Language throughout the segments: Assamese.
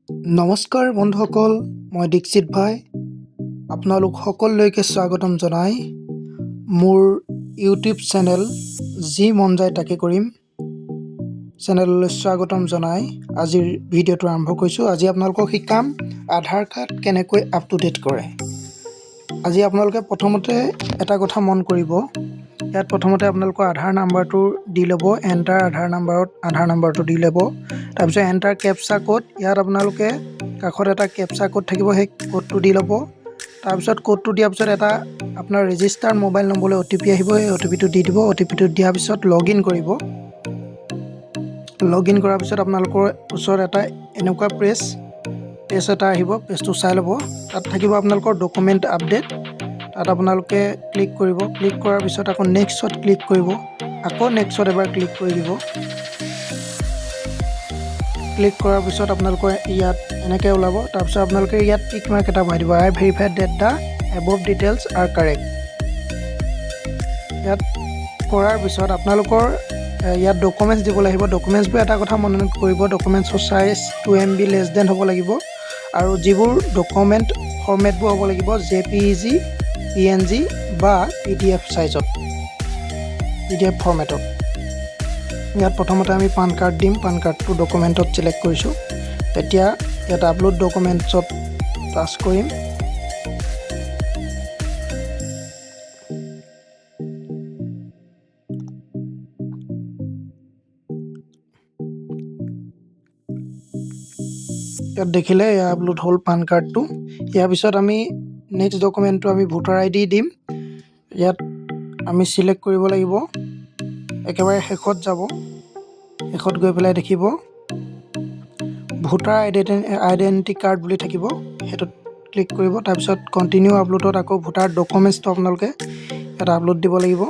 নমস্কাৰ বন্ধুসকল, মই দীক্ষিত ভাই আপোনালোক সকলোলৈকে স্বাগতম জনাই মোৰ ইউটিউব চেনেল যি মন যায় তাকে কৰিম চেনেললৈ স্বাগতম জনাই আজিৰ ভিডিঅ'টো আৰম্ভ কৰিছোঁ। আজি আপোনালোকক শিকাম আধাৰ কাৰ্ড কেনেকৈ আপ টু ডেট কৰে। আজি আপোনালোকে প্ৰথমতে এটা কথা মন কৰিব, ইয়াত প্ৰথমতে আপোনালোকৰ আধাৰ নাম্বাৰটো দি ল'ব, এণ্টাৰ আধাৰ নাম্বাৰটো দি ল'ব। তাৰপিছত এণ্টাৰ কেপচা কোড, ইয়াত আপোনালোকে কাষত এটা কেপচা কোড থাকিব, সেই কোডটো দি ল'ব। তাৰপিছত কোডটো দিয়াৰ পিছত এটা আপোনাৰ ৰেজিষ্টাৰ্ড মোবাইল নম্বৰলৈ OTP আহিব, সেই OTPটো দি দিব। OTPটো দিয়াৰ পিছত লগ ইন কৰিব। লগ ইন কৰাৰ পিছত আপোনালোকৰ ওচৰত এটা এনেকুৱা পেজ এটা আহিব, পেজটো চাই ল'ব। তাত থাকিব আপোনালোকৰ ডকুমেণ্ট আপডেট, তাত আপোনালোকে ক্লিক কৰিব। ক্লিক কৰাৰ পিছত আকৌ নেক্সটত ক্লিক কৰিব, আকৌ নেক্সটত এবাৰ ক্লিক কৰি দিব। ক্লিক কৰাৰ পিছত আপোনালোকৰ ইয়াত এনেকৈ ওলাব। তাৰপিছত আপোনালোকে ইয়াত টিক মাৰ্ক এটা বহাই দিব, I verified that the above details are correct. ইয়াত কৰাৰ পিছত আপোনালোকৰ ইয়াত ডকুমেণ্টছ দিব লাগিব। ডকুমেণ্টছবোৰ এটা কথা মনত কৰিব, ডকুমেণ্টছৰ চাইজ 2 MB লেছ দেন হ'ব লাগিব, আৰু যিবোৰ ডকুমেণ্ট ফৰ্মেটবোৰ হ'ব লাগিব JPEG, PNG বা PDF চাইজত, PDF ফৰ্মেটত। ইয়াত প্ৰথমতে আমি পান কাৰ্ড দিম, পান কাৰ্ডটো ডকুমেণ্টত ছিলেক্ট কৰিছোঁ। এতিয়া ইয়াত আপলোড ডকুমেণ্টছত টাচ কৰিম। ইয়াত দেখিলে এয়া আপলোড হ'ল পান কাৰ্ডটো। ইয়াৰ পিছত আমি নেক্সট ডকুমেণ্টটো আমি ভোটাৰ ID দিম। ইয়াত আমি ছিলেক্ট কৰিব লাগিব, একেবাৰে শেষত যাব, শেষত গৈ পেলাই দেখিব ভোটাৰ আইডেণ্টি কাৰ্ড বুলি থাকিব, সেইটোত ক্লিক কৰিব। তাৰপিছত কণ্টিনিউ আপলোডত আকৌ ভোটাৰ ডকুমেণ্টছটো আপোনালোকে ইয়াত আপলোড দিব লাগিব।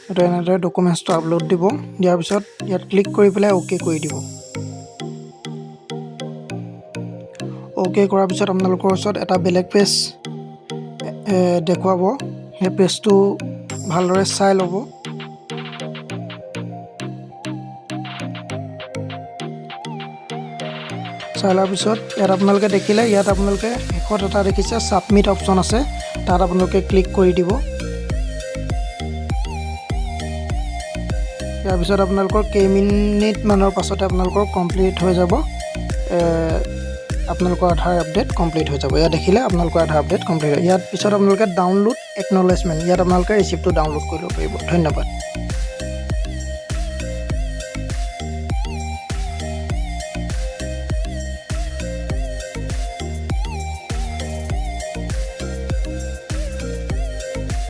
সেইটো এনেদৰে ডকুমেণ্টছটো আপলোড দিব। দিয়াৰ পিছত ইয়াত ক্লিক কৰি পেলাই OK কৰি দিব। OK কৰাৰ পিছত আপোনালোকৰ ওচৰত এটা বেলেগ পেজ দেখুৱাব, সেই পেজটো ভালদৰে চাই ল'ব। চাই লোৱাৰ পিছত ইয়াত আপোনালোকে দেখিলে, ইয়াত আপোনালোকে শেষত এটা দেখিছে ছাবমিট অপশ্যন আছে, তাত আপোনালোকে ক্লিক কৰি দিব। ইয়াৰ পিছত আপোনালোকৰ কেইমিনিটমানৰ পাছতে আপোনালোকৰ কমপ্লিট হৈ যাব, আপোনালোকৰ আধাৰ আপডেট কমপ্লিট হৈ যাব। ইয়াত দেখিলে আপোনালোকৰ আধাৰ আপডেট কমপ্লিট হয়। ইয়াত পিছত আপোনালোকে ডাউনলোড একনলেজমেণ্ট, ইয়াত আপোনালোকে ৰিচিপ্টটো ডাউনলোড কৰিব পাৰিব। ধন্যবাদ।